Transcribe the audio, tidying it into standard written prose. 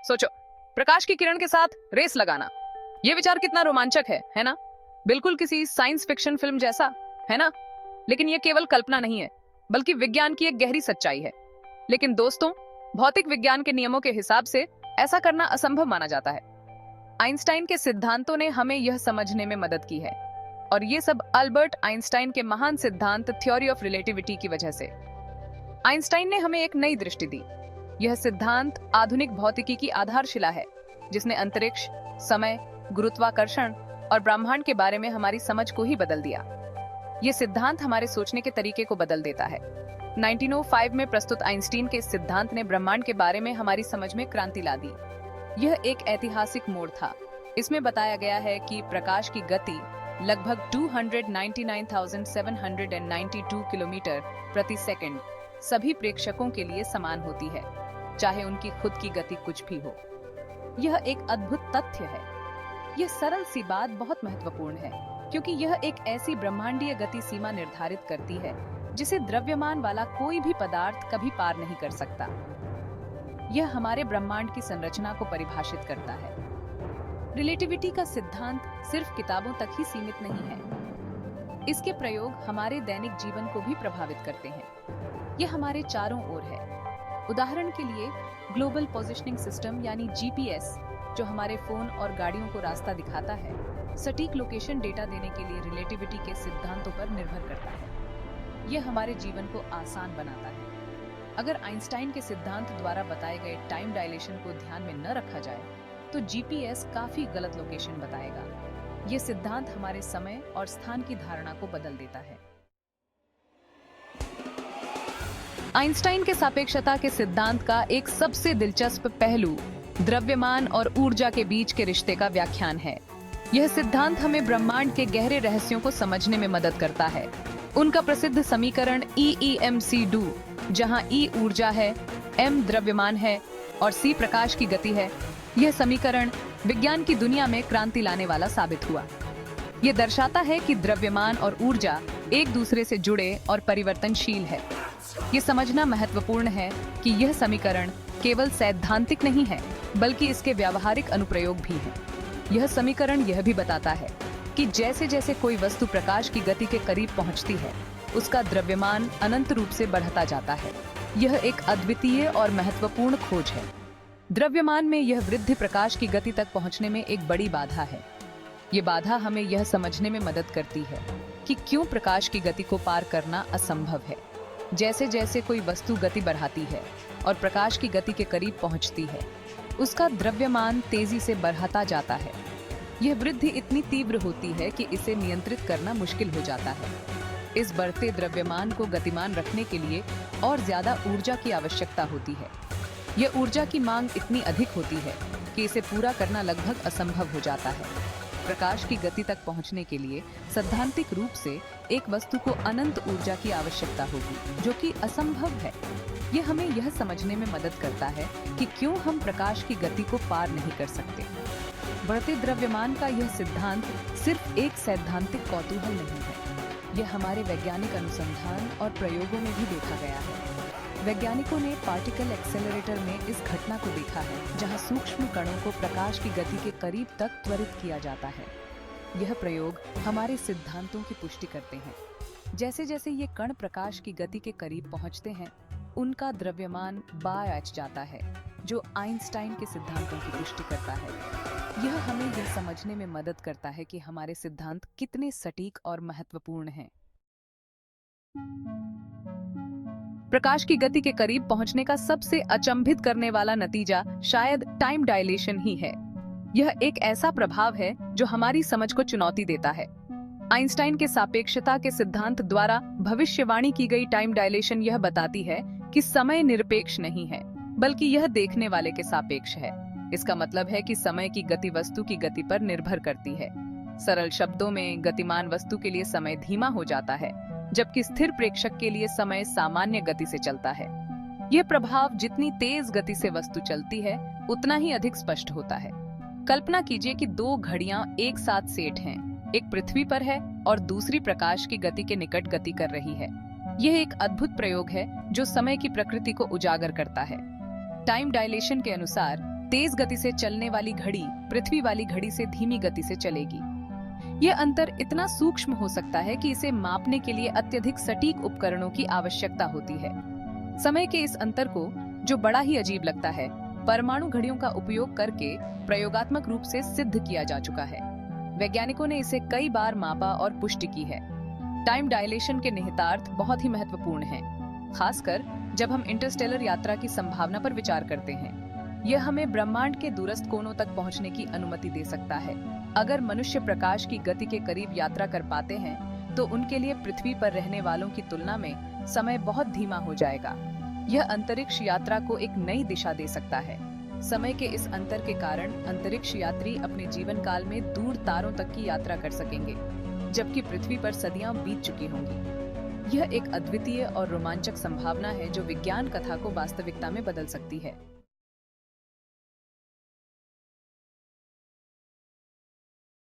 सोचो, प्रकाश की किरण के साथ रेस लगाना। ये विचार कितना रोमांचक है ना? बिल्कुल किसी साइंस फिक्शन फिल्म जैसा, है ना? लेकिन ये केवल कल्पना नहीं है, बल्कि विज्ञान की एक गहरी सच्चाई है। लेकिन दोस्तों, भौतिक विज्ञान के नियमों के हिसाब से ऐसा करना असंभव माना जाता है। आइंस्टाइन के सिद्धांतों ने हमें यह समझने में मदद की है, और ये सब अल्बर्ट आइंस्टाइन के महान सिद्धांत थ्योरी ऑफ रिलेटिविटी की वजह से। आइंस्टाइन ने हमें एक नई दृष्टि दी। यह सिद्धांत आधुनिक भौतिकी की आधारशिला है, जिसने अंतरिक्ष, समय, गुरुत्वाकर्षण और ब्रह्मांड के बारे में हमारी समझ को ही बदल दिया। यह सिद्धांत हमारे सोचने के तरीके को बदल देता है। 1905 में प्रस्तुत आइंस्टाइन के सिद्धांत ने ब्रह्मांड के बारे में हमारी समझ में क्रांति ला दी। यह एक ऐतिहासिक मोड़ था। इसमें बताया गया है कि प्रकाश की गति लगभग 299,792 किलोमीटर प्रति सेकंड सभी प्रेक्षकों के लिए समान होती है, चाहे उनकी खुद की गति कुछ भी हो। यह एक अद्भुत तथ्य है। यह सरल सी बात बहुत महत्वपूर्ण है, क्योंकि यह एक ऐसी ब्रह्मांडीय गति सीमा निर्धारित करती है जिसे द्रव्यमान वाला कोई भी पदार्थ कभी पार नहीं कर सकता। यह हमारे ब्रह्मांड की संरचना को परिभाषित करता है। रिलेटिविटी का सिद्धांत सिर्फ किताबों तक ही सीमित नहीं है। इसके प्रयोग हमारे दैनिक जीवन को भी प्रभावित करते हैं। यह हमारे चारों ओर है। उदाहरण के लिए ग्लोबल पोजिशनिंग सिस्टम यानी जीपीएस, जो हमारे फोन और गाड़ियों को रास्ता दिखाता है, सटीक लोकेशन डेटा देने के लिए रिलेटिविटी के सिद्धांतों पर निर्भर करता है। यह हमारे जीवन को आसान बनाता है। अगर आइंस्टाइन के सिद्धांत द्वारा बताए गए टाइम डायलेशन को ध्यान में न रखा जाए, तो जीपीएस काफी गलत लोकेशन बताएगा। यह सिद्धांत हमारे समय और स्थान की धारणा को बदल देता है। आइंस्टाइन के सापेक्षता के सिद्धांत का एक सबसे दिलचस्प पहलू द्रव्यमान और ऊर्जा के बीच के रिश्ते का व्याख्यान है। यह सिद्धांत हमें ब्रह्मांड के गहरे रहस्यों को समझने में मदद करता है। उनका प्रसिद्ध समीकरण E/mc2, जहां E ऊर्जा है, m द्रव्यमान है और c प्रकाश की गति है, यह समीकरण विज्ञान की दुनिया में क्रांति लाने वाला साबित हुआ। यह दर्शाता है कि द्रव्यमान और ऊर्जा एक दूसरे से जुड़े और परिवर्तनशील है। ये समझना महत्वपूर्ण है कि यह समीकरण केवल सैद्धांतिक नहीं है, बल्कि इसके व्यावहारिक अनुप्रयोग भी हैं। यह समीकरण यह भी बताता है कि जैसे जैसे कोई वस्तु प्रकाश की गति के करीब पहुंचती है, उसका द्रव्यमान अनंत रूप से बढ़ता जाता है। यह एक अद्वितीय और महत्वपूर्ण खोज है। द्रव्यमान में यह वृद्धि प्रकाश की गति तक पहुंचने में एक बड़ी बाधा है। ये बाधा हमें यह समझने में मदद करती है कि क्यों प्रकाश की गति को पार करना असंभव है। जैसे जैसे कोई वस्तु गति बढ़ाती है और प्रकाश की गति के करीब पहुंचती है, उसका द्रव्यमान तेजी से बढ़ता जाता है। यह वृद्धि इतनी तीव्र होती है कि इसे नियंत्रित करना मुश्किल हो जाता है। इस बढ़ते द्रव्यमान को गतिमान रखने के लिए और ज्यादा ऊर्जा की आवश्यकता होती है। यह ऊर्जा की मांग इतनी अधिक होती है कि इसे पूरा करना लगभग असंभव हो जाता है। प्रकाश की गति तक पहुंचने के लिए सैद्धांतिक रूप से एक वस्तु को अनंत ऊर्जा की आवश्यकता होगी, जो कि असंभव है। यह हमें यह समझने में मदद करता है कि क्यों हम प्रकाश की गति को पार नहीं कर सकते। बढ़ते द्रव्यमान का यह सिद्धांत सिर्फ एक सैद्धांतिक कौतूहल नहीं है। यह हमारे वैज्ञानिक अनुसंधान और प्रयोगों में भी देखा गया है। वैज्ञानिकों ने पार्टिकल एक्सेलरेटर में इस घटना को देखा है, जहां सूक्ष्म कणों को प्रकाश की गति के करीब तक त्वरित किया जाता है। यह प्रयोग हमारे सिद्धांतों की पुष्टि करते हैं। जैसे जैसे ये कण प्रकाश की गति के करीब पहुंचते हैं, उनका द्रव्यमान बढ़ जाता है, जो आइंस्टाइन के सिद्धांतों की पुष्टि करता है। यह हमें यह समझने में मदद करता है कि हमारे सिद्धांत कितने सटीक और महत्वपूर्ण हैं। प्रकाश की गति के करीब पहुंचने का सबसे अचंभित करने वाला नतीजा शायद टाइम डायलेशन ही है। यह एक ऐसा प्रभाव है जो हमारी समझ को चुनौती देता है। आइंस्टाइन के सापेक्षता के सिद्धांत द्वारा भविष्यवाणी की गई टाइम डायलेशन यह बताती है कि समय निरपेक्ष नहीं है, बल्कि यह देखने वाले के सापेक्ष है। इसका मतलब है कि समय की गति वस्तु की गति पर निर्भर करती है। सरल शब्दों में, गतिमान वस्तु के लिए समय धीमा हो जाता है, जबकि स्थिर प्रेक्षक के लिए समय सामान्य गति से चलता है। यह प्रभाव जितनी तेज गति से वस्तु चलती है, उतना ही अधिक स्पष्ट होता है। कल्पना कीजिए कि दो घड़ियां एक साथ सेट हैं, एक पृथ्वी पर है और दूसरी प्रकाश की गति के निकट गति कर रही है। यह एक अद्भुत प्रयोग है जो समय की प्रकृति को उजागर करता है। टाइम डायलेशन के अनुसार तेज गति से चलने वाली घड़ी पृथ्वी वाली घड़ी से धीमी गति से चलेगी। यह अंतर इतना सूक्ष्म हो सकता है कि इसे मापने के लिए अत्यधिक सटीक उपकरणों की आवश्यकता होती है। समय के इस अंतर को, जो बड़ा ही अजीब लगता है, परमाणु घड़ियों का उपयोग करके प्रयोगात्मक रूप से सिद्ध किया जा चुका है। वैज्ञानिकों ने इसे कई बार मापा और पुष्टि की है। टाइम डायलेशन के निहितार्थ बहुत ही महत्वपूर्ण हैं, खासकर जब हम इंटरस्टेलर यात्रा की संभावना पर विचार करते हैं। यह हमें ब्रह्मांड के दूरस्थ कोनों तक पहुंचने की अनुमति दे सकता है। अगर मनुष्य प्रकाश की गति के करीब यात्रा कर पाते हैं, तो उनके लिए पृथ्वी पर रहने वालों की तुलना में समय बहुत धीमा हो जाएगा। यह अंतरिक्ष यात्रा को एक नई दिशा दे सकता है। समय के इस अंतर के कारण अंतरिक्ष यात्री अपने जीवन काल में दूर तारों तक की यात्रा कर सकेंगे, जबकि पृथ्वी पर सदियां बीत चुकी होंगी। यह एक अद्वितीय और रोमांचक संभावना है जो विज्ञान कथा को वास्तविकता में बदल सकती है।